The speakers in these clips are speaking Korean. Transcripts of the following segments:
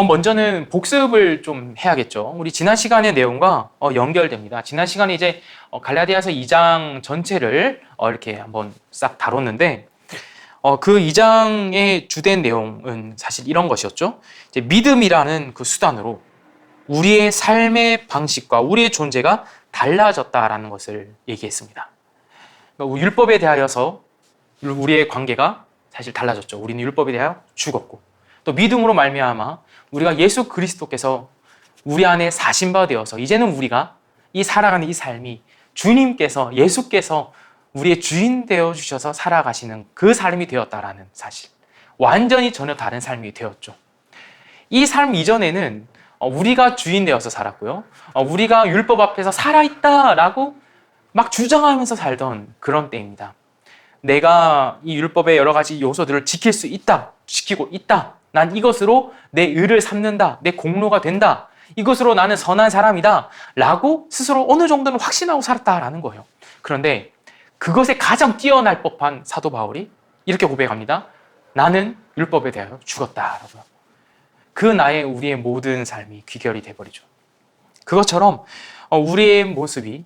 먼저는 복습을 좀 해야겠죠. 우리 지난 시간의 내용과 연결됩니다. 지난 시간에 이제 갈라디아서 2장 전체를 이렇게 한번 싹 다뤘는데 그 2장의 주된 내용은 사실 이런 것이었죠. 이제 믿음이라는 그 수단으로 우리의 삶의 방식과 우리의 존재가 달라졌다라는 것을 얘기했습니다. 그러니까 율법에 대하여서 우리의 관계가 사실 달라졌죠. 우리는 율법에 대하여 죽었고 또 믿음으로 말미암아 우리가 예수 그리스도께서 우리 안에 사신 바 되어서 이제는 우리가 이 살아가는 이 삶이 주님께서 예수께서 우리의 주인 되어 주셔서 살아가시는 그 삶이 되었다라는 사실. 완전히 전혀 다른 삶이 되었죠. 이 삶 이전에는 우리가 주인 되어서 살았고요. 우리가 율법 앞에서 살아있다라고 막 주장하면서 살던 그런 때입니다. 내가 이 율법의 여러 가지 요소들을 지킬 수 있다, 지키고 있다. 난 이것으로 내 의를 삼는다, 내 공로가 된다. 이것으로 나는 선한 사람이다. 라고 스스로 어느 정도는 확신하고 살았다라는 거예요. 그런데 그것에 가장 뛰어날 법한 사도 바울이 이렇게 고백합니다. 나는 율법에 대하여 죽었다라고요. 그 나의 우리의 모든 삶이 귀결이 돼버리죠. 그것처럼 우리의 모습이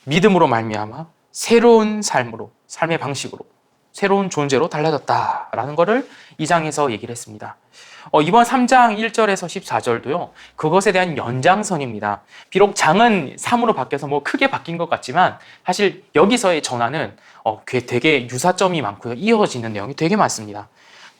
믿음으로 말미암아 새로운 삶으로, 삶의 방식으로, 새로운 존재로 달라졌다라는 것을 2장에서 얘기를 했습니다. 이번 3장 1절에서 14절도요. 그것에 대한 연장선입니다. 비록 장은 3으로 바뀌어서 크게 바뀐 것 같지만 사실 여기서의 전환은 되게 유사점이 많고요. 이어지는 내용이 되게 많습니다.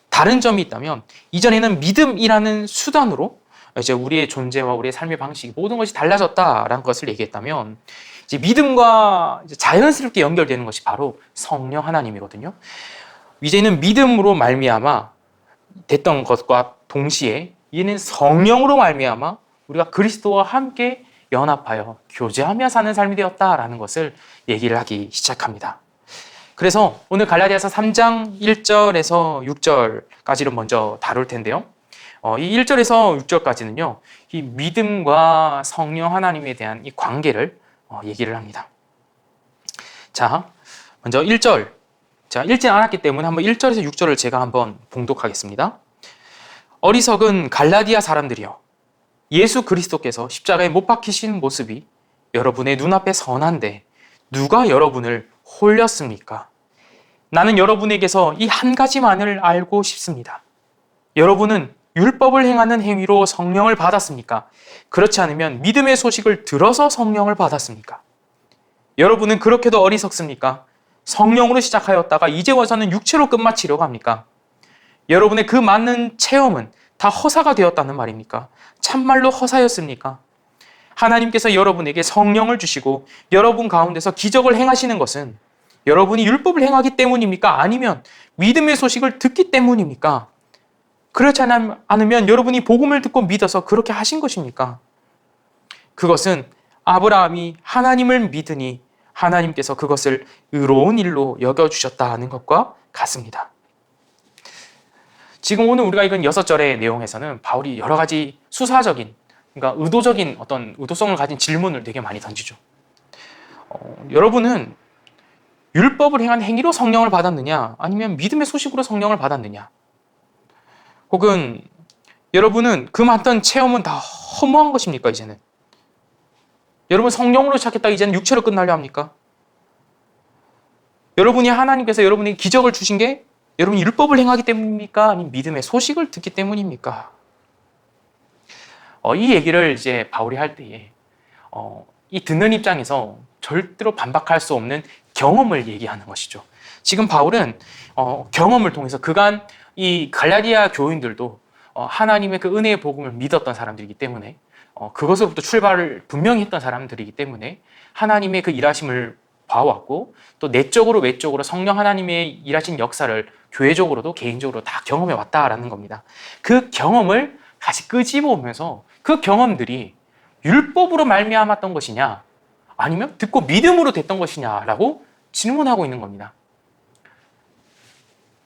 다른 점이 있다면 이전에는 믿음이라는 수단으로 이제 우리의 존재와 우리의 삶의 방식이 모든 것이 달라졌다라는 것을 얘기했다면 이제 믿음과 이제 자연스럽게 연결되는 것이 바로 성령 하나님이거든요. 이제는 믿음으로 말미암아 됐던 것과 동시에 이제는 성령으로 말미암아 우리가 그리스도와 함께 연합하여 교제하며 사는 삶이 되었다라는 것을 얘기를 하기 시작합니다. 그래서 오늘 갈라디아서 3장 1절에서 6절까지를 먼저 다룰 텐데요. 이 1절에서 6절까지는요. 이 믿음과 성령 하나님에 대한 이 관계를 얘기를 합니다. 자, 먼저 1절. 자, 읽지 않았기 때문에 한번 1절에서 6절을 제가 한번 봉독하겠습니다. 어리석은 갈라디아 사람들이여, 예수 그리스도께서 십자가에 못 박히신 모습이 여러분의 눈앞에 선한데 누가 여러분을 홀렸습니까? 나는 여러분에게서 이 한 가지만을 알고 싶습니다. 여러분은 율법을 행하는 행위로 성령을 받았습니까? 그렇지 않으면 믿음의 소식을 들어서 성령을 받았습니까? 여러분은 그렇게도 어리석습니까? 성령으로 시작하였다가 이제 와서는 육체로 끝마치려고 합니까? 여러분의 그 많은 체험은 다 허사가 되었다는 말입니까? 참말로 허사였습니까? 하나님께서 여러분에게 성령을 주시고 여러분 가운데서 기적을 행하시는 것은 여러분이 율법을 행하기 때문입니까? 아니면 믿음의 소식을 듣기 때문입니까? 그렇지 않으면 여러분이 복음을 듣고 믿어서 그렇게 하신 것입니까? 그것은 아브라함이 하나님을 믿으니 하나님께서 그것을 의로운 일로 여겨주셨다는 것과 같습니다. 지금 오늘 우리가 읽은 6절의 내용에서는 바울이 여러 가지 수사적인, 그러니까 의도적인 어떤 의도성을 가진 질문을 되게 많이 던지죠. 여러분은 율법을 행한 행위로 성령을 받았느냐? 아니면 믿음의 소식으로 성령을 받았느냐? 혹은 여러분은 그 많던 체험은 다 허무한 것입니까, 이제는? 여러분 성령으로 시작했다 이제는 육체로 끝나려 합니까? 여러분이 하나님께서 여러분에게 기적을 주신 게 여러분이 율법을 행하기 때문입니까? 아니면 믿음의 소식을 듣기 때문입니까? 이 얘기를 이제 바울이 할 때에 이 듣는 입장에서 절대로 반박할 수 없는 경험을 얘기하는 것이죠. 지금 바울은 경험을 통해서 그간 이 갈라디아 교인들도 하나님의 그 은혜의 복음을 믿었던 사람들이기 때문에 그것으로부터 출발을 분명히 했던 사람들이기 때문에 하나님의 그 일하심을 봐왔고 또 내적으로 외적으로 성령 하나님의 일하신 역사를 교회적으로도 개인적으로 다 경험해 왔다라는 겁니다. 그 경험을 다시 끄집어오면서 그 경험들이 율법으로 말미암았던 것이냐 아니면 듣고 믿음으로 됐던 것이냐라고 질문하고 있는 겁니다.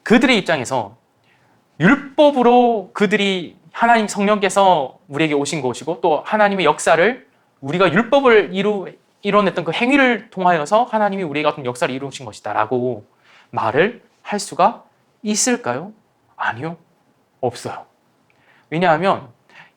그들의 입장에서 율법으로 그들이 하나님 성령께서 우리에게 오신 것이고 또 하나님의 역사를 우리가 율법을 이뤄냈던 그 행위를 통하여서 하나님이 우리에게 어떤 역사를 이루신 것이다 라고 말을 할 수가 있을까요? 아니요. 없어요. 왜냐하면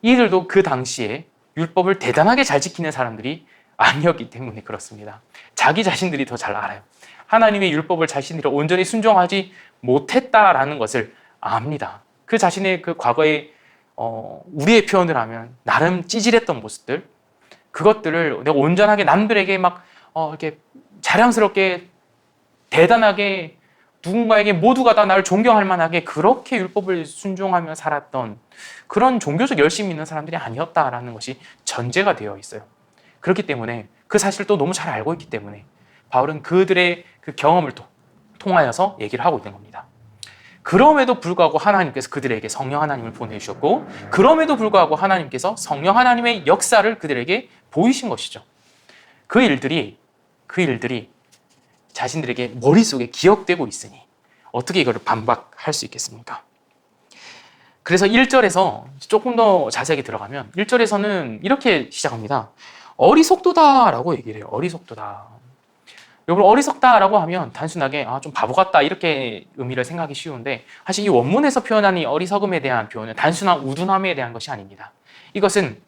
이들도 그 당시에 율법을 대단하게 잘 지키는 사람들이 아니었기 때문에 그렇습니다. 자기 자신들이 더 잘 알아요. 하나님의 율법을 자신들이 온전히 순종하지 못했다라는 것을 압니다. 그 자신의 그 과거의 우리의 표현을 하면 나름 찌질했던 모습들, 그것들을 내가 온전하게 남들에게 막 이렇게 자랑스럽게 대단하게 누군가에게 모두가 다 나를 존경할 만하게 그렇게 율법을 순종하며 살았던 그런 종교적 열심이 있는 사람들이 아니었다라는 것이 전제가 되어 있어요. 그렇기 때문에 그 사실을 또 너무 잘 알고 있기 때문에 바울은 그들의 그 경험을 통하여서 얘기를 하고 있는 겁니다. 그럼에도 불구하고 하나님께서 그들에게 성령 하나님을 보내주셨고, 그럼에도 불구하고 하나님께서 성령 하나님의 역사를 그들에게 보이신 것이죠. 그 일들이 자신들에게 머릿속에 기억되고 있으니 어떻게 이거를 반박할 수 있겠습니까? 그래서 1절에서 조금 더 자세하게 들어가면 1절에서는 이렇게 시작합니다. 어리석도다라고 얘기를 해요. 어리석도다. 여러분, 어리석다라고 하면 단순하게 좀 바보 같다 이렇게 의미를 생각하기 쉬운데, 사실 이 원문에서 표현한 이 어리석음에 대한 표현은 단순한 우둔함에 대한 것이 아닙니다. 이것은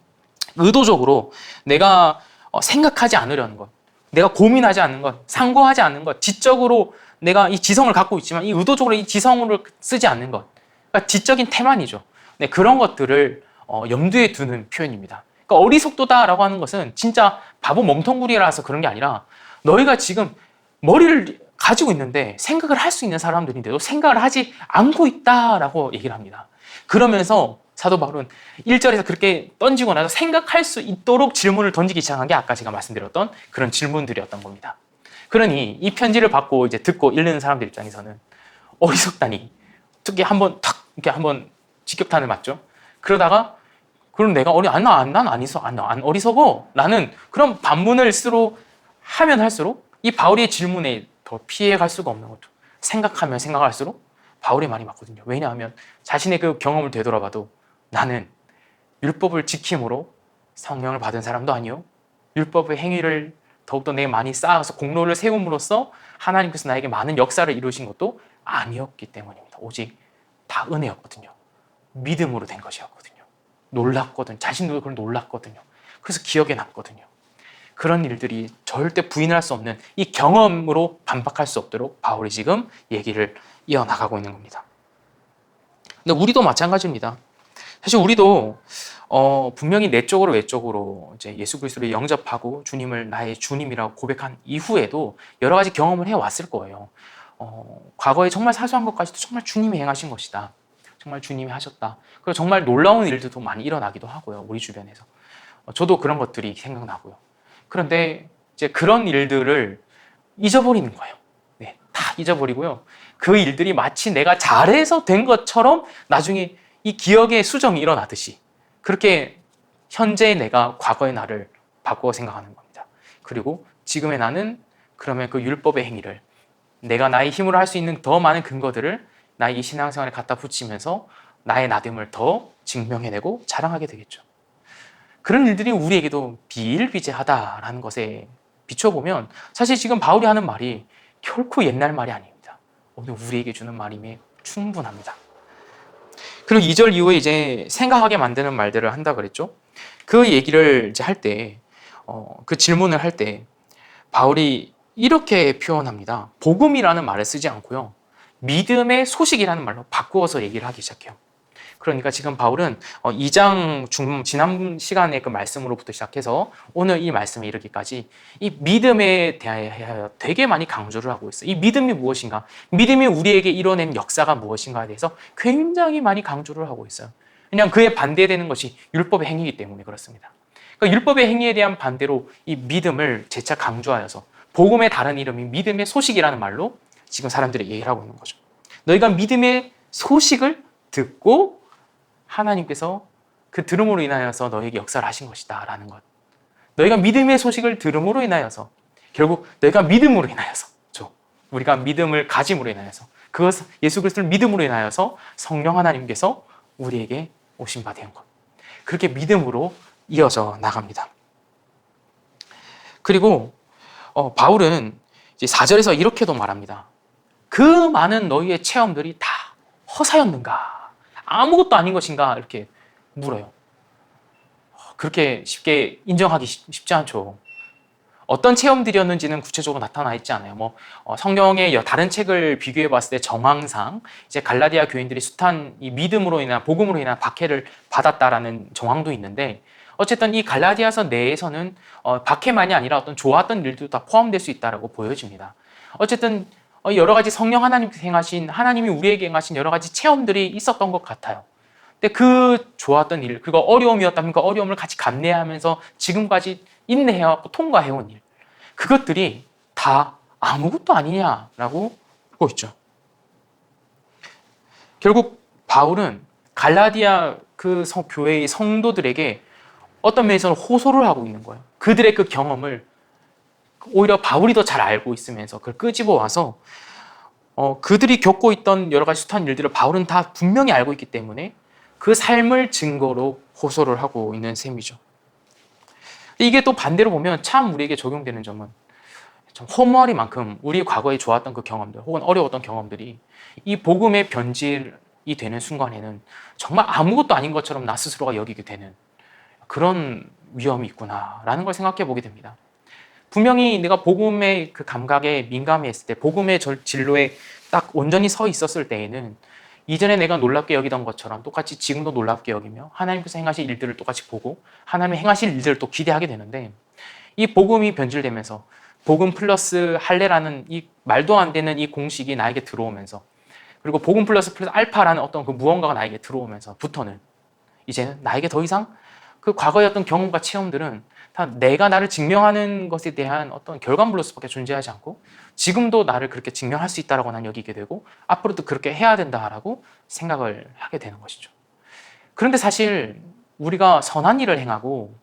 의도적으로 내가 생각하지 않으려는 것, 내가 고민하지 않는 것, 상고하지 않는 것, 지적으로 내가 이 지성을 갖고 있지만 이 의도적으로 이 지성을 쓰지 않는 것, 그러니까 지적인 태만이죠. 네, 그런 것들을 염두에 두는 표현입니다. 그러니까 어리석도다라고 하는 것은 진짜 바보 멍텅구리라서 그런 게 아니라 너희가 지금 머리를 가지고 있는데 생각을 할 수 있는 사람들인데도 생각을 하지 않고 있다라고 얘기를 합니다. 그러면서 사도 바울은 1절에서 그렇게 던지고 나서 생각할 수 있도록 질문을 던지기 시작한 게 아까 제가 말씀드렸던 그런 질문들이었던 겁니다. 그러니 이 편지를 받고 이제 듣고 읽는 사람들 입장에서는 어리석다니, 특히 이렇게 한번 직격탄을 맞죠. 그러다가 그럼 내가 난 어리석어. 라는 그런 반문을 하면 할수록 이 바울의 질문에 더 피해갈 수가 없는 거죠. 생각하면 생각할수록 바울의 말이 맞거든요. 왜냐하면 자신의 그 경험을 되돌아봐도 나는 율법을 지킴으로 성령을 받은 사람도 아니요, 율법의 행위를 더욱더 내게 많이 쌓아서 공로를 세움으로써 하나님께서 나에게 많은 역사를 이루신 것도 아니었기 때문입니다. 오직 다 은혜였거든요. 믿음으로 된 것이었거든요. 놀랐거든요. 자신도 그걸 놀랐거든요. 그래서 기억에 남거든요. 그런 일들이 절대 부인할 수 없는 이 경험으로 반박할 수 없도록 바울이 지금 얘기를 이어나가고 있는 겁니다. 근데 우리도 마찬가지입니다. 사실 우리도 분명히 내적으로 외적으로 이제 예수 그리스도를 영접하고 주님을 나의 주님이라고 고백한 이후에도 여러 가지 경험을 해왔을 거예요. 과거에 정말 사소한 것까지도 정말 주님이 행하신 것이다. 정말 주님이 하셨다. 그리고 정말 놀라운 일들도 많이 일어나기도 하고요. 우리 주변에서. 저도 그런 것들이 생각나고요. 그런데 이제 그런 일들을 잊어버리는 거예요. 네, 다 잊어버리고요. 그 일들이 마치 내가 잘해서 된 것처럼 나중에 이 기억의 수정이 일어나듯이 그렇게 현재의 내가 과거의 나를 바꾸어 생각하는 겁니다. 그리고 지금의 나는 그러면 그 율법의 행위를 내가 나의 힘으로 할 수 있는 더 많은 근거들을 나의 이 신앙생활에 갖다 붙이면서 나의 나됨을 더 증명해내고 자랑하게 되겠죠. 그런 일들이 우리에게도 비일비재하다라는 것에 비춰보면 사실 지금 바울이 하는 말이 결코 옛날 말이 아닙니다. 오늘 우리에게 주는 말임에 충분합니다. 그리고 2절 이후에 이제 생각하게 만드는 말들을 한다 그랬죠. 그 얘기를 이제 할 때, 그 질문을 할 때 바울이 이렇게 표현합니다. 복음이라는 말을 쓰지 않고요, 믿음의 소식이라는 말로 바꾸어서 얘기를 하기 시작해요. 그러니까 지금 바울은 2장 지난 시간의 그 말씀으로부터 시작해서 오늘 이 말씀에 이르기까지 이 믿음에 대하여 되게 많이 강조를 하고 있어요. 이 믿음이 무엇인가? 믿음이 우리에게 이뤄낸 역사가 무엇인가에 대해서 굉장히 많이 강조를 하고 있어요. 그냥 그에 반대되는 것이 율법의 행위이기 때문에 그렇습니다. 그러니까 율법의 행위에 대한 반대로 이 믿음을 재차 강조하여서 복음의 다른 이름인 믿음의 소식이라는 말로 지금 사람들이 얘기를 하고 있는 거죠. 너희가 믿음의 소식을 듣고 하나님께서 그 들음으로 인하여서 너에게 역사를 하신 것이다 라는 것. 너희가 믿음의 소식을 들음으로 인하여서, 결국 너희가 믿음으로 인하여서, 우리가 믿음을 가짐으로 인하여서, 그것 예수 그리스도를 믿음으로 인하여서 성령 하나님께서 우리에게 오신 바 된 것. 그렇게 믿음으로 이어져 나갑니다. 그리고 바울은 이제 4절에서 이렇게도 말합니다. 그 많은 너희의 체험들이 다 허사였는가? 아무것도 아닌 것인가? 이렇게 물어요. 그렇게 쉽게 인정하기 쉽지 않죠. 어떤 체험들이었는지는 구체적으로 나타나 있지 않아요. 성경의 다른 책을 비교해 봤을 때 정황상 이제 갈라디아 교인들이 숱한 이 믿음으로 인한 복음으로 인한 박해를 받았다라는 정황도 있는데, 어쨌든 이 갈라디아서 내에서는 박해만이 아니라 어떤 좋았던 일도 다 포함될 수 있다라고 보여집니다. 어쨌든 여러 가지 성령 하나님께서 행하신, 하나님이 우리에게 행하신 여러 가지 체험들이 있었던 것 같아요. 근데 그 좋았던 일, 그거 어려움이었다면 그 어려움을 같이 감내하면서 지금까지 인내해왔고 통과해온 일, 그것들이 다 아무것도 아니냐라고 보고 있죠. 결국 바울은 갈라디아 그 교회의 성도들에게 어떤 면에서는 호소를 하고 있는 거예요. 그들의 그 경험을 오히려 바울이 더 잘 알고 있으면서 그걸 끄집어 와서 그들이 겪고 있던 여러 가지 숱한 일들을 바울은 다 분명히 알고 있기 때문에 그 삶을 증거로 호소를 하고 있는 셈이죠. 이게 또 반대로 보면 참 우리에게 적용되는 점은, 참 허무하리만큼 우리 과거에 좋았던 그 경험들 혹은 어려웠던 경험들이 이 복음의 변질이 되는 순간에는 정말 아무것도 아닌 것처럼 나 스스로가 여기게 되는 그런 위험이 있구나라는 걸 생각해 보게 됩니다. 분명히 내가 복음의 그 감각에 민감했을 때, 복음의 진로에 딱 온전히 서 있었을 때에는 이전에 내가 놀랍게 여기던 것처럼 똑같이 지금도 놀랍게 여기며 하나님께서 행하실 일들을 똑같이 보고 하나님이 행하실 일들을 또 기대하게 되는데, 이 복음이 변질되면서 복음 플러스 할례라는 이 말도 안 되는 이 공식이 나에게 들어오면서, 그리고 복음 플러스 알파라는 어떤 그 무언가가 나에게 들어오면서부터는 이제는 나에게 더 이상 그 과거의 어떤 경험과 체험들은 다 내가 나를 증명하는 것에 대한 어떤 결과물로서밖에 존재하지 않고, 지금도 나를 그렇게 증명할 수 있다라고 난 여기게 되고 앞으로도 그렇게 해야 된다라고 생각을 하게 되는 것이죠. 그런데 사실 우리가 선한 일을 행하고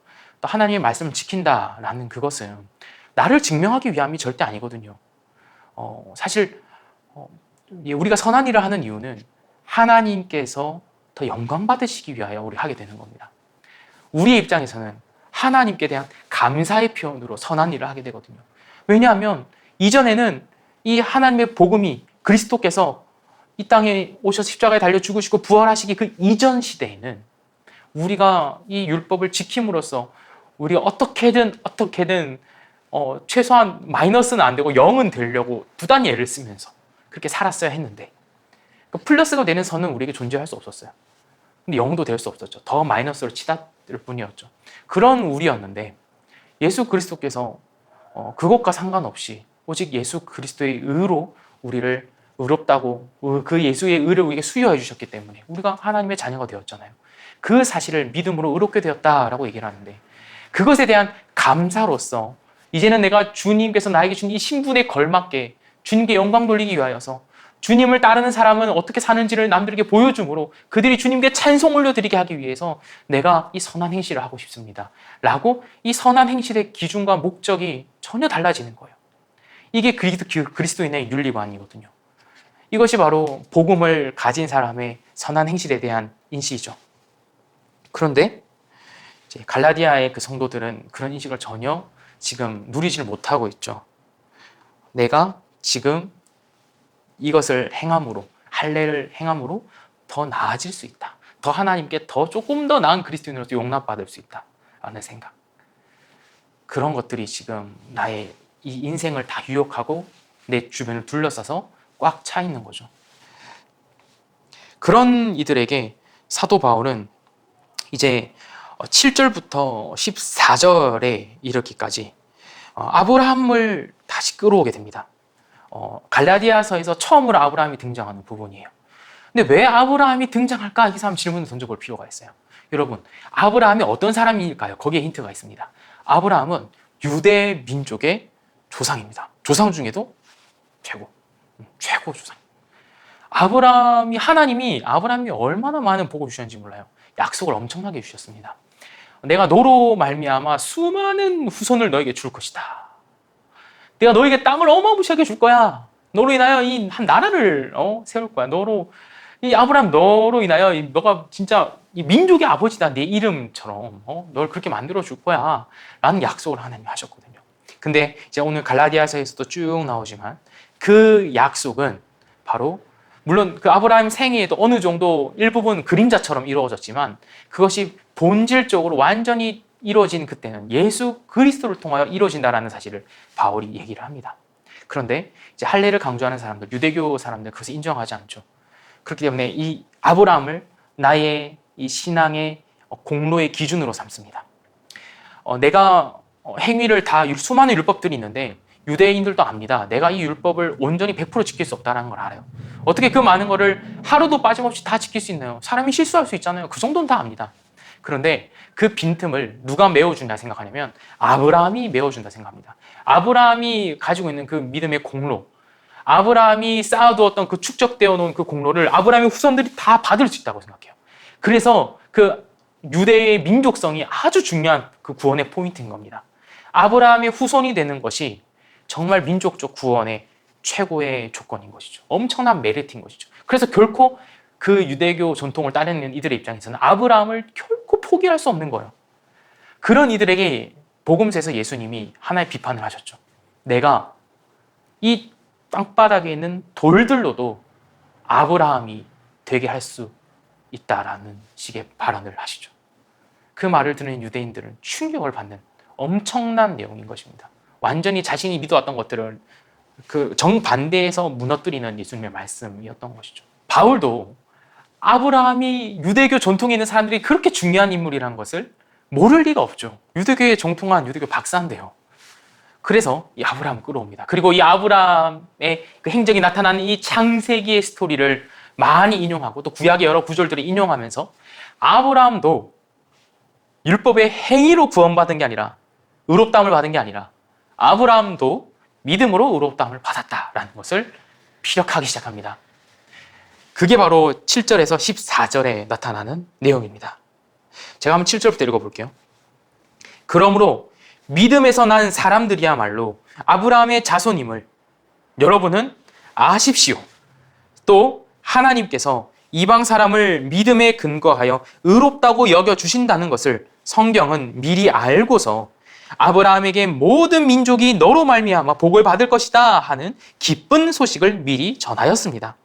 또 하나님의 말씀을 지킨다라는 그것은 나를 증명하기 위함이 절대 아니거든요. 사실 우리가 선한 일을 하는 이유는 하나님께서 더 영광 받으시기 위하여 우리 하게 되는 겁니다. 우리의 입장에서는 하나님께 대한 감사의 표현으로 선한 일을 하게 되거든요. 왜냐하면 이전에는 이 하나님의 복음이, 그리스도께서 이 땅에 오셔서 십자가에 달려 죽으시고 부활하시기 그 이전 시대에는 우리가 이 율법을 지킴으로써 우리가 어떻게든 최소한 마이너스는 안 되고 0은 되려고 부단히 애를 쓰면서 그렇게 살았어야 했는데, 그 플러스가 되는 선은 우리에게 존재할 수 없었어요. 근데 0도 될 수 없었죠. 더 마이너스로 치닫을 뿐이었죠. 그런 우리였는데 예수 그리스도께서 그것과 상관없이 오직 예수 그리스도의 의로 우리를 의롭다고, 그 예수의 의를 우리에게 수여해 주셨기 때문에 우리가 하나님의 자녀가 되었잖아요. 그 사실을 믿음으로 의롭게 되었다라고 얘기를 하는데, 그것에 대한 감사로서 이제는 내가 주님께서 나에게 준 이 신분에 걸맞게 주님께 영광 돌리기 위하여서 주님을 따르는 사람은 어떻게 사는지를 남들에게 보여줌으로 그들이 주님께 찬송 올려드리게 하기 위해서 내가 이 선한 행실을 하고 싶습니다 라고 이 선한 행실의 기준과 목적이 전혀 달라지는 거예요. 이게 그리스도인의 윤리관이거든요. 이것이 바로 복음을 가진 사람의 선한 행실에 대한 인식이죠. 그런데 이제 갈라디아의 그 성도들은 그런 인식을 전혀 지금 누리지를 못하고 있죠. 내가 지금 이것을 행함으로, 할례를 행함으로 더 나아질 수 있다. 더 하나님께 더 조금 더 나은 그리스도인으로서 용납받을 수 있다라는 생각. 그런 것들이 지금 나의 이 인생을 다 유혹하고 내 주변을 둘러싸서 꽉 차 있는 거죠. 그런 이들에게 사도 바울은 이제 7절부터 14절에 이르기까지 아브라함을 다시 끌어오게 됩니다. 갈라디아서에서 처음으로 아브라함이 등장하는 부분이에요. 근데 왜 아브라함이 등장할까? 이 사람 질문을 던져볼 필요가 있어요. 여러분, 아브라함이 어떤 사람일까요? 거기에 힌트가 있습니다. 아브라함은 유대 민족의 조상입니다. 조상 중에도 최고 조상. 하나님이 아브라함이 얼마나 많은 복을 주셨는지 몰라요. 약속을 엄청나게 주셨습니다. 내가 너로 말미암아 수많은 후손을 너에게 줄 것이다. 내가 너에게 땅을 어마무시하게 줄 거야. 너로 인하여 이 한 나라를 세울 거야. 이 아브라함 너로 인하여 너가 진짜 이 민족의 아버지다. 내 이름처럼 널 그렇게 만들어 줄 거야. 라는 약속을 하나님이 하셨거든요. 근데 이제 오늘 갈라디아서에서도 쭉 나오지만 그 약속은 바로, 물론 그 아브라함 생애에도 어느 정도 일부분 그림자처럼 이루어졌지만 그것이 본질적으로 완전히 이루어진 그때는 예수 그리스도를 통하여 이루어진다라는 사실을 바울이 얘기를 합니다. 그런데 이제 할례를 강조하는 사람들, 유대교 사람들 그것을 인정하지 않죠. 그렇기 때문에 이 아브라함을 나의 이 신앙의 공로의 기준으로 삼습니다. 내가 행위를 다 수많은 율법들이 있는데 유대인들도 압니다. 내가 이 율법을 온전히 100% 지킬 수 없다는 걸 알아요. 어떻게 그 많은 거를 하루도 빠짐없이 다 지킬 수 있나요? 사람이 실수할 수 있잖아요. 그 정도는 다 압니다. 그런데 그 빈틈을 누가 메워준다 생각하냐면 아브라함이 메워준다 생각합니다. 아브라함이 가지고 있는 그 믿음의 공로, 아브라함이 쌓아두었던 그 축적되어 놓은 그 공로를 아브라함의 후손들이 다 받을 수 있다고 생각해요. 그래서 그 유대의 민족성이 아주 중요한 그 구원의 포인트인 겁니다. 아브라함의 후손이 되는 것이 정말 민족적 구원의 최고의 조건인 것이죠. 엄청난 메리트인 것이죠. 그래서 결코 그 유대교 전통을 따르는 이들의 입장에서는 아브라함을 결코 포기할 수 없는 거예요. 그런 이들에게 복음서에서 예수님이 하나의 비판을 하셨죠. 내가 이 땅바닥에 있는 돌들로도 아브라함이 되게 할 수 있다라는 식의 발언을 하시죠. 그 말을 듣는 유대인들은 충격을 받는 엄청난 내용인 것입니다. 완전히 자신이 믿어왔던 것들을 그 정반대에서 무너뜨리는 예수님의 말씀이었던 것이죠. 바울도 아브라함이 유대교 전통에 있는 사람들이 그렇게 중요한 인물이라는 것을 모를 리가 없죠. 유대교에 정통한 유대교 박사인데요. 그래서 이 아브라함을 끌어옵니다. 그리고 이 아브라함의 그 행적이 나타나는 이 창세기의 스토리를 많이 인용하고 또 구약의 여러 구절들을 인용하면서 아브라함도 율법의 행위로 구원받은 게 아니라 의롭다함을 받은 게 아니라 아브라함도 믿음으로 의롭다함을 받았다라는 것을 피력하기 시작합니다. 그게 바로 7절에서 14절에 나타나는 내용입니다. 제가 한번 7절부터 읽어볼게요. 그러므로 믿음에서 난 사람들이야말로 아브라함의 자손임을 여러분은 아십시오. 또 하나님께서 이방 사람을 믿음에 근거하여 의롭다고 여겨주신다는 것을 성경은 미리 알고서 아브라함에게 모든 민족이 너로 말미암아 복을 받을 것이다 하는 기쁜 소식을 미리 전하였습니다.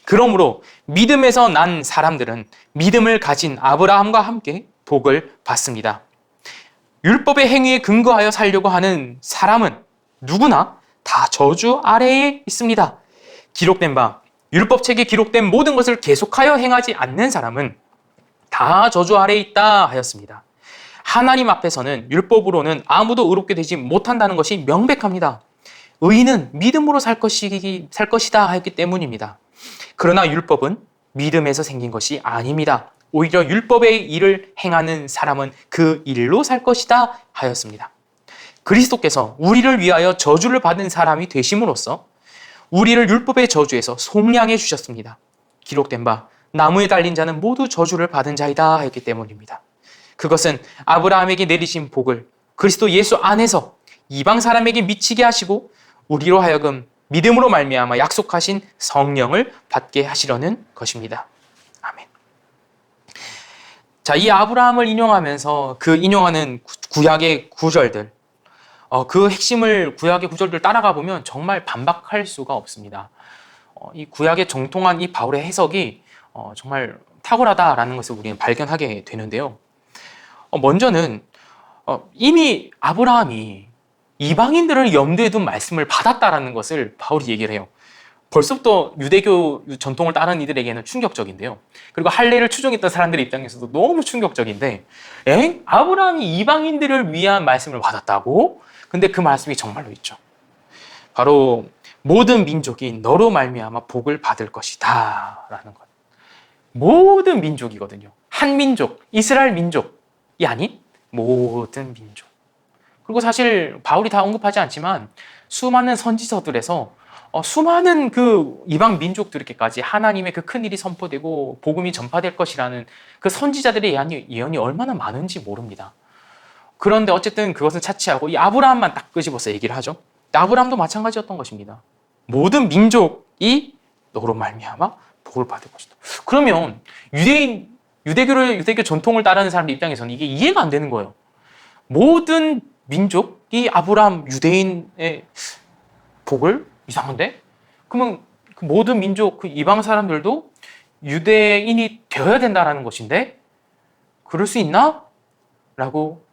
그러므로 믿음에서 난 사람들은 믿음을 가진 아브라함과 함께 복을 받습니다. 율법의 행위에 근거하여 살려고 하는 사람은 누구나 다 저주 아래에 있습니다. 기록된 바 율법책에 기록된 모든 것을 계속하여 행하지 않는 사람은 다 저주 아래에 있다 하였습니다. 하나님 앞에서는 율법으로는 아무도 의롭게 되지 못한다는 것이 명백합니다. 의인은 믿음으로 살 것이다 하였기 때문입니다. 그러나 율법은 믿음에서 생긴 것이 아닙니다. 오히려 율법의 일을 행하는 사람은 그 일로 살 것이다 하였습니다. 그리스도께서 우리를 위하여 저주를 받은 사람이 되심으로써 우리를 율법의 저주에서 속량해 주셨습니다. 기록된 바 나무에 달린 자는 모두 저주를 받은 자이다 하였기 때문입니다. 그것은 아브라함에게 내리신 복을 그리스도 예수 안에서 이방 사람에게 미치게 하시고 우리로 하여금 믿음으로 말미암아 약속하신 성령을 받게 하시려는 것입니다. 아멘. 자, 이 아브라함을 인용하면서 그 인용하는 구약의 구절들, 그 핵심을 구약의 구절들 따라가 보면 정말 반박할 수가 없습니다. 이 구약의 정통한 이 바울의 해석이 정말 탁월하다라는 것을 우리는 발견하게 되는데요. 먼저는 이미 아브라함이 이방인들을 염두에 둔 말씀을 받았다라는 것을 바울이 얘기를 해요. 벌써부터 유대교 전통을 따르는 이들에게는 충격적인데요. 그리고 할례를 추종했던 사람들의 입장에서도 너무 충격적인데, 아브라함이 이방인들을 위한 말씀을 받았다고? 근데 그 말씀이 정말로 있죠. 바로 모든 민족이 너로 말미암아 복을 받을 것이다 라는 것. 모든 민족이거든요. 한 민족, 이스라엘 민족이 아닌 모든 민족. 그리고 사실 바울이 다 언급하지 않지만 수많은 선지서들에서 수많은 그 이방 민족들에게까지 하나님의 그 큰일이 선포되고 복음이 전파될 것이라는 그 선지자들의 예언이 얼마나 많은지 모릅니다. 그런데 어쨌든 그것은 차치하고 이 아브라함만 딱 끄집어서 얘기를 하죠. 아브라함도 마찬가지였던 것입니다. 모든 민족이 너로 말미암아 복을 받을 것이다. 그러면 유대교 전통을 따르는 사람들 입장에서는 이게 이해가 안 되는 거예요. 모든 민족이 아브라함 유대인의 복을 이상한데? 그러면 그 모든 민족, 그 이방 사람들도 유대인이 되어야 된다는 것인데 그럴 수 있나? 라고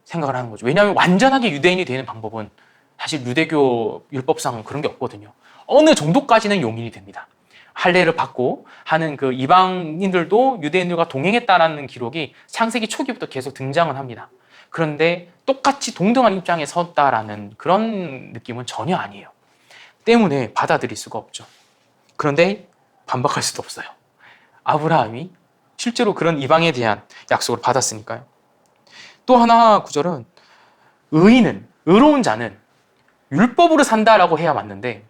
생각을 하는 거죠. 왜냐하면 완전하게 유대인이 되는 방법은 사실 유대교 율법상 그런 게 없거든요. 어느 정도까지는 용인이 됩니다. 할례를 받고 하는 그 이방인들도 유대인들과 동행했다라는 기록이 창세기 초기부터 계속 등장을 합니다. 그런데 똑같이 동등한 입장에 섰다라는 그런 느낌은 전혀 아니에요. 때문에 받아들일 수가 없죠. 그런데 반박할 수도 없어요. 아브라함이 실제로 그런 이방에 대한 약속을 받았으니까요. 또 하나 구절은 의로운 자는 율법으로 산다라고 해야 맞는데,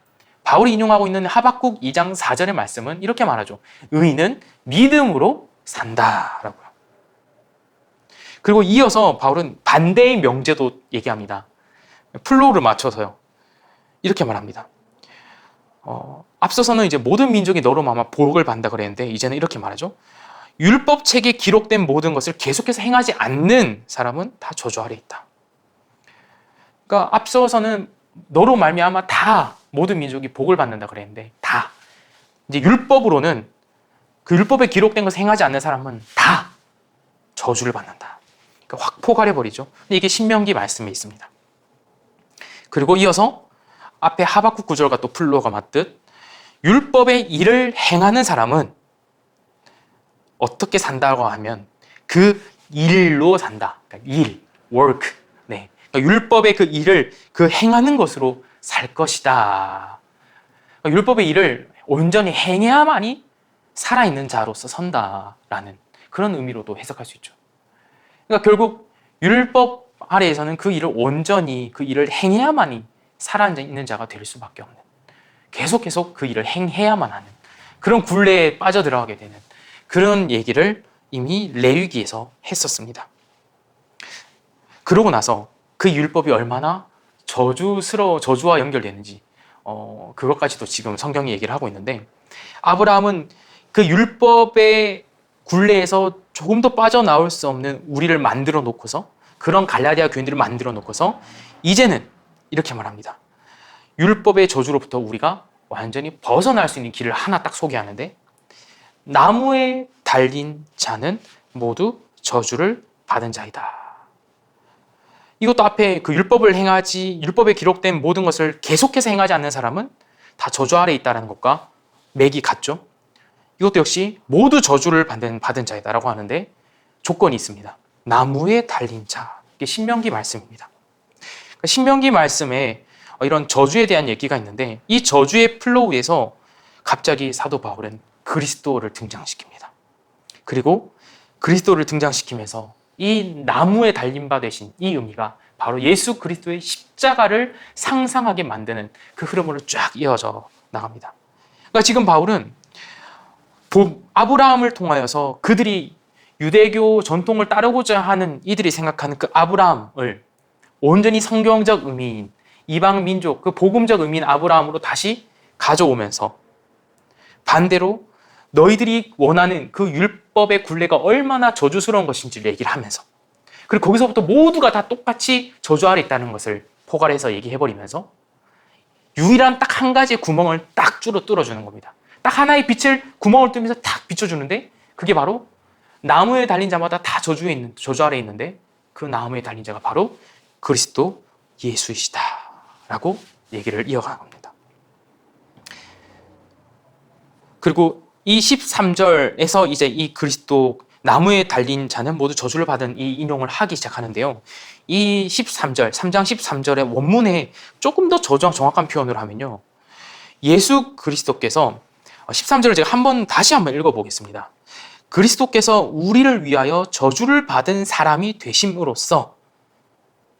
바울이 인용하고 있는 하박국 2장 4절의 말씀은 이렇게 말하죠. 의인은 믿음으로 산다라고요. 그리고 이어서 바울은 반대의 명제도 얘기합니다. 플로우를 맞춰서요. 이렇게 말합니다. 앞서서는 이제 모든 민족이 너로 말미암아 복을 받는다 그랬는데, 이제는 이렇게 말하죠. 율법 책에 기록된 모든 것을 계속해서 행하지 않는 사람은 다 저주 아래 있다. 그러니까 앞서서는 너로 말미암아 다 모든 민족이 복을 받는다 그랬는데, 다 이제 율법으로는 그 율법에 기록된 것을 행하지 않는 사람은 다 저주를 받는다. 그러니까 확 포괄해 버리죠. 근데 이게 신명기 말씀에 있습니다. 그리고 이어서 앞에 하박국 9절과 또 플로가 맞듯 율법의 일을 행하는 사람은 어떻게 산다고 하면 그 일로 산다. 그러니까 일, work. 네. 그러니까 율법의 그 일을 그 행하는 것으로 살 것이다. 그러니까 율법의 일을 온전히 행해야만이 살아있는 자로서 선다라는 그런 의미로도 해석할 수 있죠. 그러니까 결국 율법 아래에서는 그 일을 온전히 그 일을 행해야만이 살아있는 자가 될 수밖에 없는, 계속 그 일을 행해야만 하는 그런 굴레에 빠져들어가게 되는 그런 얘기를 이미 레위기에서 했었습니다. 그러고 나서 그 율법이 얼마나 저주와 연결되는지 그것까지도 지금 성경이 얘기를 하고 있는데, 아브라함은 그 율법의 굴레에서 조금 더 빠져나올 수 없는 우리를 만들어 놓고서, 그런 갈라디아 교인들을 만들어 놓고서 이제는 이렇게 말합니다. 율법의 저주로부터 우리가 완전히 벗어날 수 있는 길을 하나 딱 소개하는데, 나무에 달린 자는 모두 저주를 받은 자이다. 이것도 앞에 그 율법에 기록된 모든 것을 계속해서 행하지 않는 사람은 다 저주 아래 있다는 것과 맥이 같죠. 이것도 역시 모두 저주를 받은 자이다라고 하는데 조건이 있습니다. 나무에 달린 자. 이게 신명기 말씀입니다. 신명기 말씀에 이런 저주에 대한 얘기가 있는데, 이 저주의 플로우에서 갑자기 사도 바울은 그리스도를 등장시킵니다. 그리고 그리스도를 등장시키면서 이 나무에 달린 바 되신 이 의미가 바로 예수 그리스도의 십자가를 상상하게 만드는 그 흐름으로 쫙 이어져 나갑니다. 그러니까 지금 바울은 아브라함을 통하여서 그들이 유대교 전통을 따르고자 하는 이들이 생각하는 그 아브라함을 온전히 성경적 의미인 이방 민족, 그 복음적 의미인 아브라함으로 다시 가져오면서, 반대로 너희들이 원하는 그 율법의 굴레가 얼마나 저주스러운 것인지를 얘기를 하면서, 그리고 거기서부터 모두가 다 똑같이 저주 아래 있다는 것을 포괄해서 얘기해버리면서 유일한 딱 한 가지의 구멍을 딱 뚫어주는 겁니다. 딱 하나의 빛을 구멍을 뚫면서 딱 비춰주는데, 그게 바로 나무에 달린 자마다 다 저주 아래 있는데 그 나무에 달린 자가 바로 그리스도 예수이시다 라고 얘기를 이어가는 겁니다. 그리고 이 13절에서 이제 이 그리스도 나무에 달린 자는 모두 저주를 받은 이 인용을 하기 시작하는데요. 이 13장 13절의 원문에 조금 더 정확한 표현을 하면요. 예수 그리스도께서 13절을 제가 다시 한번 읽어보겠습니다. 그리스도께서 우리를 위하여 저주를 받은 사람이 되심으로써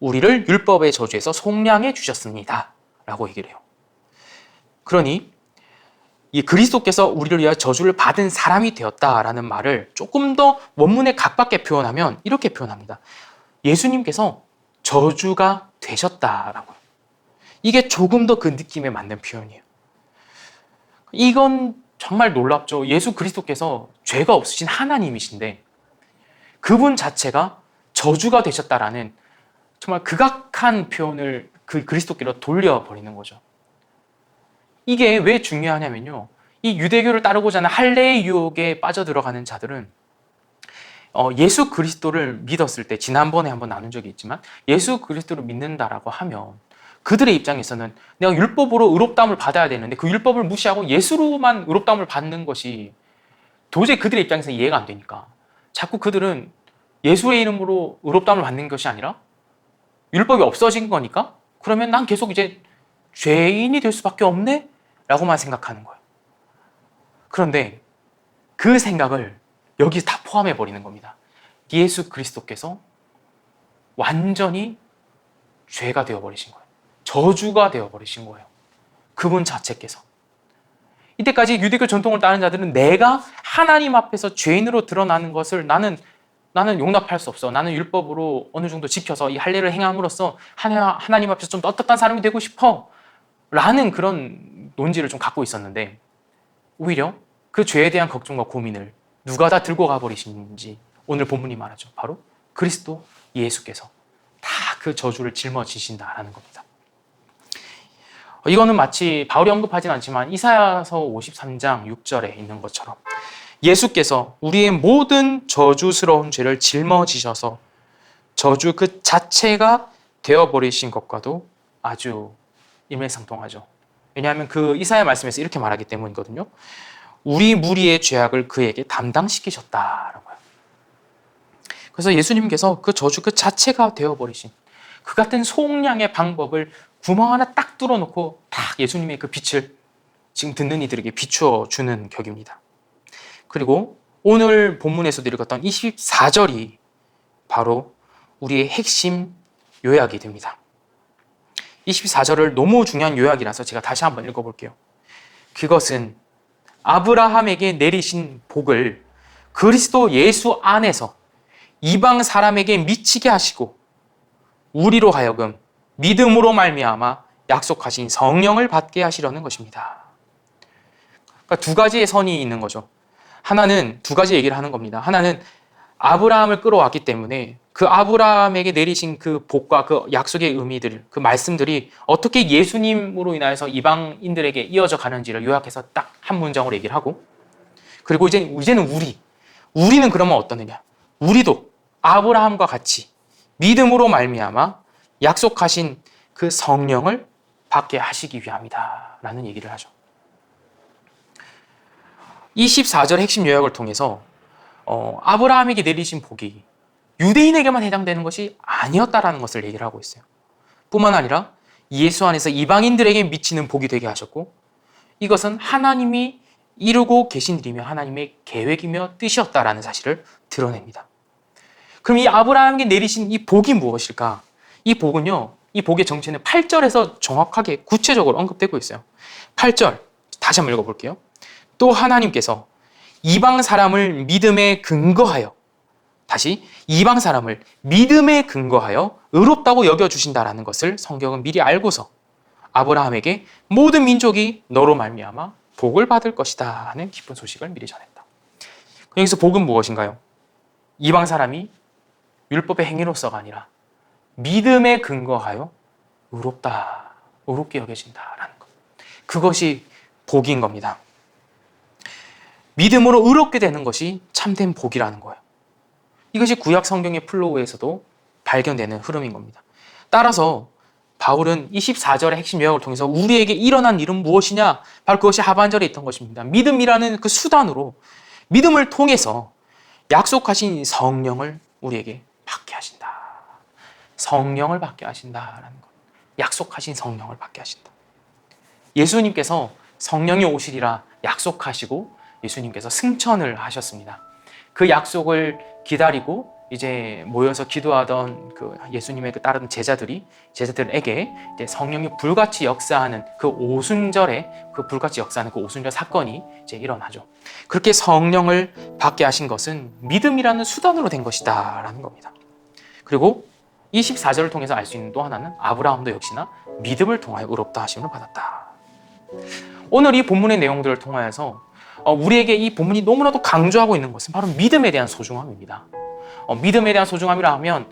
우리를 율법의 저주에서 속량해 주셨습니다 라고 얘기를 해요. 그러니 이 그리스도께서 우리를 위하여 저주를 받은 사람이 되었다라는 말을 조금 더 원문에 각밖에 표현하면 이렇게 표현합니다. 예수님께서 저주가 되셨다라고. 이게 조금 더 그 느낌에 맞는 표현이에요. 이건 정말 놀랍죠. 예수 그리스도께서 죄가 없으신 하나님이신데 그분 자체가 저주가 되셨다라는 정말 극악한 표현을 그 그리스도께로 돌려버리는 거죠. 이게 왜 중요하냐면요. 이 유대교를 따르고자 하는 할례의 유혹에 빠져들어가는 자들은 예수 그리스도를 믿었을 때, 지난번에 한번 나눈 적이 있지만, 예수 그리스도를 믿는다라고 하면 그들의 입장에서는 내가 율법으로 의롭다함을 받아야 되는데 그 율법을 무시하고 예수로만 의롭다함을 받는 것이 도저히 그들의 입장에서 이해가 안 되니까 자꾸 그들은 예수의 이름으로 의롭다함을 받는 것이 아니라 율법이 없어진 거니까 그러면 난 계속 이제 죄인이 될 수밖에 없네? 라고만 생각하는 거예요. 그런데 그 생각을 여기 다 포함해 버리는 겁니다. 예수 그리스도께서 완전히 죄가 되어버리신 거예요. 저주가 되어버리신 거예요. 그분 자체께서. 이때까지 유대교 전통을 따르는 자들은 내가 하나님 앞에서 죄인으로 드러나는 것을 나는 용납할 수 없어. 나는 율법으로 어느 정도 지켜서 이 할례를 행함으로써 하나님 앞에서 좀 떳떳한 사람이 되고 싶어. 라는 그런 논지를 좀 갖고 있었는데 오히려 그 죄에 대한 걱정과 고민을 누가 다 들고 가버리신지 오늘 본문이 말하죠. 바로 그리스도 예수께서 다 그 저주를 짊어지신다라는 겁니다. 이거는 마치 바울이 언급하진 않지만 이사야서 53장 6절에 있는 것처럼 예수께서 우리의 모든 저주스러운 죄를 짊어지셔서 저주 그 자체가 되어버리신 것과도 아주 일맥상통하죠. 왜냐하면 그 이사야 말씀에서 이렇게 말하기 때문이거든요. 우리 무리의 죄악을 그에게 담당시키셨다라고요. 그래서 예수님께서 그 저주 그 자체가 되어버리신 그 같은 속량의 방법을 구멍 하나 딱 뚫어놓고 딱 예수님의 그 빛을 지금 듣는 이들에게 비추어 주는 격입니다. 그리고 오늘 본문에서도 읽었던 24절이 바로 우리의 핵심 요약이 됩니다. 24절을 너무 중요한 요약이라서 제가 다시 한번 읽어볼게요. 그것은 아브라함에게 내리신 복을 그리스도 예수 안에서 이방 사람에게 미치게 하시고 우리로 하여금 믿음으로 말미암아 약속하신 성령을 받게 하시려는 것입니다. 그러니까 두 가지의 선이 있는 거죠. 하나는 두 가지 얘기를 하는 겁니다. 하나는 아브라함을 끌어왔기 때문에 그 아브라함에게 내리신 그 복과 그 약속의 의미들, 그 말씀들이 어떻게 예수님으로 인하여서 이방인들에게 이어져 가는지를 요약해서 딱 한 문장으로 얘기를 하고, 그리고 이제는 우리는 그러면 어떠느냐? 우리도 아브라함과 같이 믿음으로 말미암아 약속하신 그 성령을 받게 하시기 위함이다 라는 얘기를 하죠. 24절 핵심 요약을 통해서 아브라함에게 내리신 복이 유대인에게만 해당되는 것이 아니었다라는 것을 얘기를 하고 있어요. 뿐만 아니라 예수 안에서 이방인들에게 미치는 복이 되게 하셨고 이것은 하나님이 이루고 계신 일이며 하나님의 계획이며 뜻이었다라는 사실을 드러냅니다. 그럼 이 아브라함에게 내리신 이 복이 무엇일까? 이 복은요, 이 복의 정체는 8절에서 정확하게 구체적으로 언급되고 있어요. 8절 다시 한번 읽어볼게요. 또 하나님께서 이방 사람을 믿음에 근거하여, 다시 이방 사람을 믿음에 근거하여 의롭다고 여겨주신다라는 것을 성경은 미리 알고서 아브라함에게 모든 민족이 너로 말미암아 복을 받을 것이다 하는 기쁜 소식을 미리 전했다. 여기서 복은 무엇인가요? 이방 사람이 율법의 행위로서가 아니라 믿음에 근거하여 의롭게 여겨진다라는 것. 그것이 복인 겁니다. 믿음으로 의롭게 되는 것이 참된 복이라는 거예요. 이것이 구약 성경의 플로우에서도 발견되는 흐름인 겁니다. 따라서 바울은 24절의 핵심 요약을 통해서 우리에게 일어난 일은 무엇이냐? 바로 그것이 하반절에 있던 것입니다. 믿음이라는 그 수단으로 믿음을 통해서 약속하신 성령을 우리에게 받게 하신다. 성령을 받게 하신다라는 것. 약속하신 성령을 받게 하신다. 예수님께서 성령이 오시리라 약속하시고 예수님께서 승천을 하셨습니다. 그 약속을 기다리고 이제 모여서 기도하던 그 예수님의 그 따르는 제자들에게 이제 성령이 불같이 역사하는 그 오순절에 그 불같이 역사하는 그 오순절 사건이 이제 일어나죠. 그렇게 성령을 받게 하신 것은 믿음이라는 수단으로 된 것이다라는 겁니다. 그리고 24절을 통해서 알 수 있는 또 하나는 아브라함도 역시나 믿음을 통하여 의롭다 하심을 받았다. 오늘 이 본문의 내용들을 통하여서 우리에게 이 본문이 너무나도 강조하고 있는 것은 바로 믿음에 대한 소중함입니다. 믿음에 대한 소중함이라 하면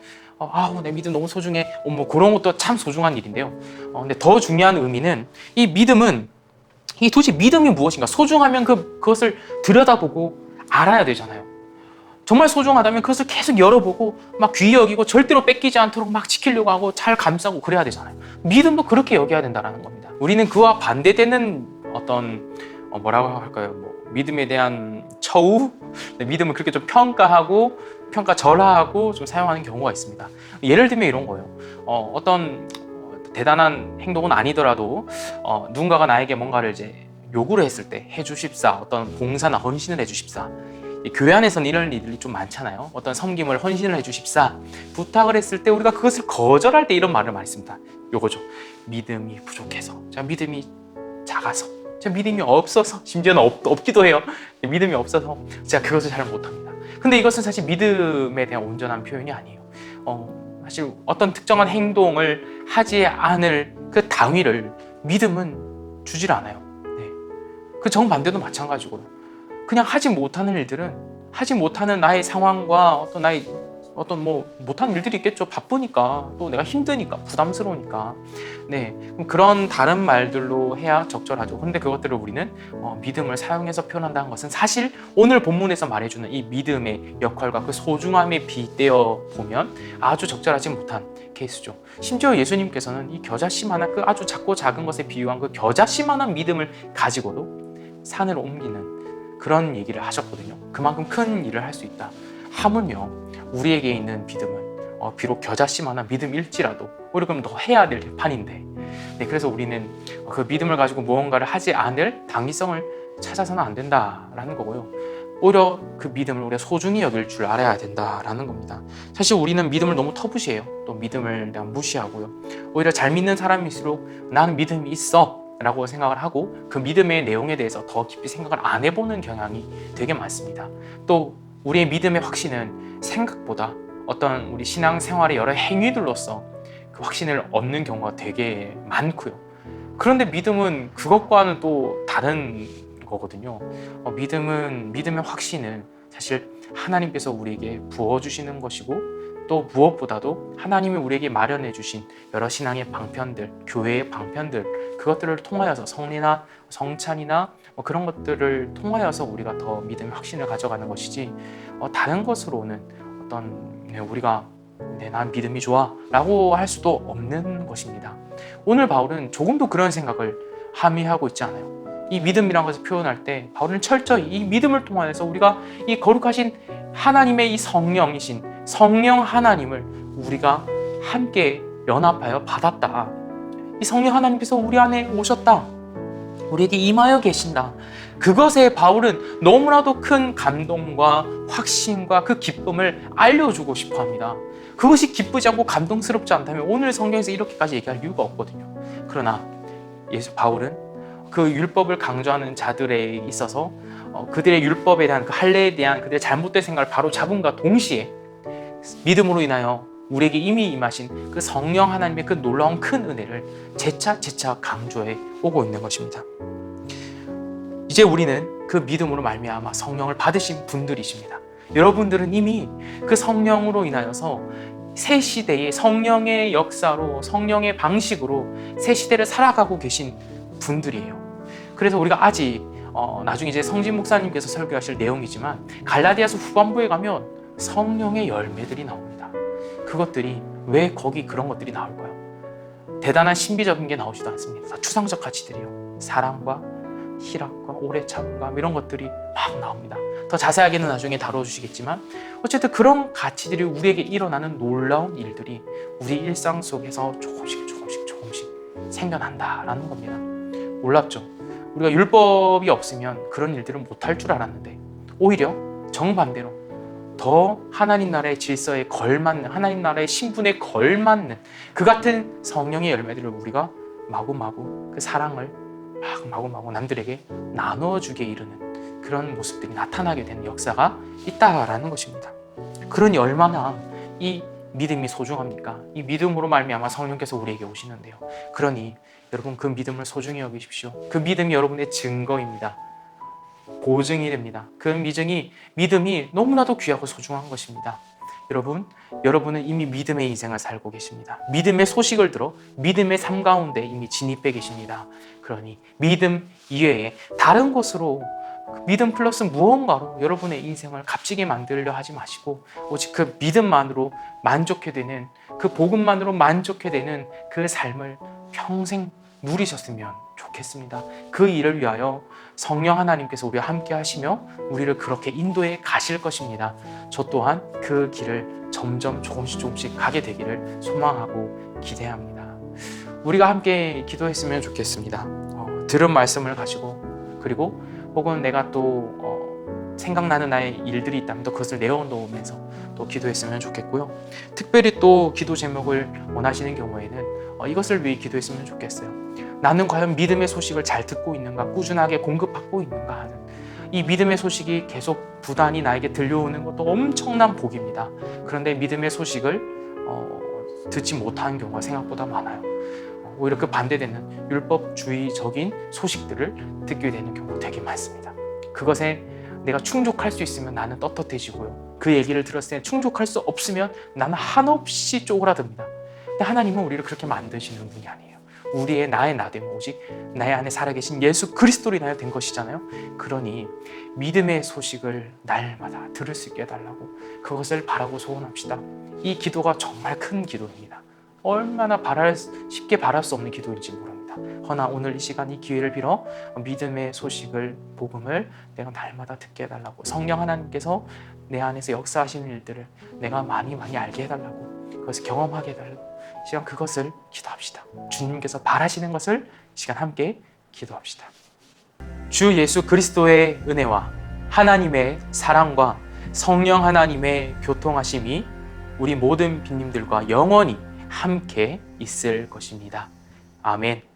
내 믿음 너무 소중해. 뭐 그런 것도 참 소중한 일인데요. 근데 더 중요한 의미는 이 믿음은 도대체 믿음이 무엇인가? 소중하면 그것을 들여다보고 알아야 되잖아요. 정말 소중하다면 그것을 계속 열어보고 막 귀히 여기고 절대로 뺏기지 않도록 막 지키려고 하고 잘 감싸고 그래야 되잖아요. 믿음도 그렇게 여겨야 된다는 겁니다. 우리는 그와 반대되는 어떤 뭐라고 할까요? 믿음에 대한 처우, 믿음을 그렇게 좀 평가하고 평가절하하고 좀 사용하는 경우가 있습니다. 예를 들면 이런 거예요. 어떤 대단한 행동은 아니더라도 누군가가 나에게 뭔가를 이제 요구를 했을 때 해주십사, 어떤 봉사나 헌신을 해주십사. 교회 안에서는 이런 일들이 좀 많잖아요. 어떤 섬김을 헌신을 해주십사 부탁을 했을 때 우리가 그것을 거절할 때 이런 말을 많이 씁니다. 요거죠. 믿음이 부족해서, 제가 믿음이 작아서, 제가 믿음이 없어서, 심지어는 없기도 해요. 믿음이 없어서 제가 그것을 잘 못합니다. 근데 이것은 사실 믿음에 대한 온전한 표현이 아니에요. 사실 어떤 특정한 행동을 하지 않을 그 당위를 믿음은 주질 않아요. 네. 그 정반대도 마찬가지고요. 그냥 하지 못하는 일들은 하지 못하는 나의 상황과 어떤 나의 못하는 일들이 있겠죠. 바쁘니까, 또 내가 힘드니까, 부담스러우니까. 네, 그럼 그런 다른 말들로 해야 적절하죠. 그런데 그것들을 우리는 믿음을 사용해서 표현한다는 것은 사실 오늘 본문에서 말해주는 이 믿음의 역할과 그 소중함에 빗대어 보면 아주 적절하지 못한 케이스죠. 심지어 예수님께서는 이 겨자씨만한 그 아주 작고 작은 것에 비유한 그 겨자씨만한 믿음을 가지고도 산을 옮기는 그런 얘기를 하셨거든요. 그만큼 큰 일을 할 수 있다. 하물며 우리에게 있는 믿음은 비록 겨자씨만한 믿음일지라도 오히려 그럼 더 해야 될 판인데, 네, 그래서 우리는 그 믿음을 가지고 무언가를 하지 않을 당위성을 찾아서는 안 된다라는 거고요. 오히려 그 믿음을 우리가 소중히 여길 줄 알아야 된다라는 겁니다. 사실 우리는 믿음을 너무 터부시해요. 또 믿음을 그냥 무시하고요. 오히려 잘 믿는 사람일수록 나는 믿음이 있어 라고 생각을 하고 그 믿음의 내용에 대해서 더 깊이 생각을 안 해보는 경향이 되게 많습니다. 또 우리의 믿음의 확신은 생각보다 어떤 우리 신앙생활의 여러 행위들로서 그 확신을 얻는 경우가 되게 많고요. 그런데 믿음은 그것과는 또 다른 거거든요. 믿음의 확신은 사실 하나님께서 우리에게 부어주시는 것이고, 또 무엇보다도 하나님이 우리에게 마련해 주신 여러 신앙의 방편들, 교회의 방편들, 그것들을 통하여서 성례나 성찬이나 그런 것들을 통하여서 우리가 더 믿음의 확신을 가져가는 것이지, 다른 것으로는 어떤 우리가 난 믿음이 좋아 라고 할 수도 없는 것입니다. 오늘 바울은 조금도 그런 생각을 함의하고 있지 않아요. 이 믿음이라는 것을 표현할 때 바울은 철저히 이 믿음을 통하여서 우리가 이 거룩하신 하나님의 이 성령이신 성령 하나님을 우리가 함께 연합하여 받았다. 이 성령 하나님께서 우리 안에 오셨다. 우리에게 임하여 계신다. 그것에 바울은 너무나도 큰 감동과 확신과 그 기쁨을 알려주고 싶어 합니다. 그것이 기쁘지 않고 감동스럽지 않다면 오늘 성경에서 이렇게까지 얘기할 이유가 없거든요. 그러나 바울은 그 율법을 강조하는 자들에 있어서 그들의 율법에 대한 그 할례에 대한 그들의 잘못된 생각을 바로 잡음과 동시에 믿음으로 인하여 우리에게 이미 임하신 그 성령 하나님의 그 놀라운 큰 은혜를 재차 강조해 오고 있는 것입니다. 이제 우리는 그 믿음으로 말미암아 성령을 받으신 분들이십니다. 여러분들은 이미 그 성령으로 인하여서 새 시대의 성령의 역사로, 성령의 방식으로 새 시대를 살아가고 계신 분들이에요. 그래서 우리가 아직 나중에 이제 성진 목사님께서 설교하실 내용이지만 갈라디아서 후반부에 가면 성령의 열매들이 나옵니다. 그것들이 왜 거기 그런 것들이 나올까요? 대단한 신비적인 게 나오지도 않습니다. 다 추상적 가치들이에요. 사랑과 희락과 오래 참음과 이런 것들이 막 나옵니다. 더 자세하게는 나중에 다뤄주시겠지만 어쨌든 그런 가치들이 우리에게 일어나는 놀라운 일들이 우리 일상 속에서 조금씩 생겨난다라는 겁니다. 놀랍죠? 우리가 율법이 없으면 그런 일들을 못할 줄 알았는데 오히려 정반대로 더 하나님 나라의 질서에 걸맞는, 하나님 나라의 신분에 걸맞는 그 같은 성령의 열매들을 우리가 마구마구 그 사랑을 마구마구 남들에게 나눠주게 이르는 그런 모습들이 나타나게 되는 역사가 있다라는 것입니다. 그러니 얼마나 이 믿음이 소중합니까? 이 믿음으로 말미암아 성령께서 우리에게 오시는데요. 그러니 여러분 그 믿음을 소중히 여기십시오. 그 믿음이 여러분의 증거입니다. 보증이 됩니다. 그 믿음이 너무나도 귀하고 소중한 것입니다. 여러분은 이미 믿음의 인생을 살고 계십니다. 믿음의 소식을 들어 믿음의 삶 가운데 이미 진입해 계십니다. 그러니 믿음 이외에 다른 것으로 믿음 플러스 무언가로 여러분의 인생을 값지게 만들려 하지 마시고 오직 그 믿음만으로 만족해 되는, 그 복음만으로 만족해 되는 그 삶을 평생 누리셨으면 좋겠습니다. 그 일을 위하여 성령 하나님께서 우리와 함께 하시며 우리를 그렇게 인도해 가실 것입니다. 저 또한 그 길을 점점 조금씩 가게 되기를 소망하고 기대합니다. 우리가 함께 기도했으면 좋겠습니다. 들은 말씀을 가지고, 그리고 혹은 내가 또 생각나는 나의 일들이 있다면 또 그것을 내어놓으면서 또 기도했으면 좋겠고요. 특별히 또 기도 제목을 원하시는 경우에는 이것을 위해 기도했으면 좋겠어요. 나는 과연 믿음의 소식을 잘 듣고 있는가, 꾸준하게 공급받고 있는가 하는 이 믿음의 소식이 계속 부단히 나에게 들려오는 것도 엄청난 복입니다. 그런데 믿음의 소식을 듣지 못하는 경우가 생각보다 많아요. 오히려 그 반대되는 율법주의적인 소식들을 듣게 되는 경우가 되게 많습니다. 그것에 내가 충족할 수 있으면 나는 떳떳해지고요. 그 얘기를 들었을 때 충족할 수 없으면 나는 한없이 쪼그라듭니다. 근데 하나님은 우리를 그렇게 만드시는 분이 아니에요. 우리의 나의 나됨 오직 나의 안에 살아계신 예수 그리스도로 인하여 된 것이잖아요. 그러니 믿음의 소식을 날마다 들을 수 있게 해달라고 그것을 바라고 소원합시다. 이 기도가 정말 큰 기도입니다. 얼마나 쉽게 바랄 수 없는 기도인지 모릅니다. 허나 오늘 이 시간 이 기회를 빌어 믿음의 소식을, 복음을 내가 날마다 듣게 해달라고, 성령 하나님께서 내 안에서 역사하시는 일들을 내가 많이 알게 해달라고, 그것을 경험하게 해달라고, 이 시간 그것을 기도합시다. 주님께서 바라시는 것을 이 시간 함께 기도합시다. 주 예수 그리스도의 은혜와 하나님의 사랑과 성령 하나님의 교통하심이 우리 모든 빈님들과 영원히 함께 있을 것입니다. 아멘.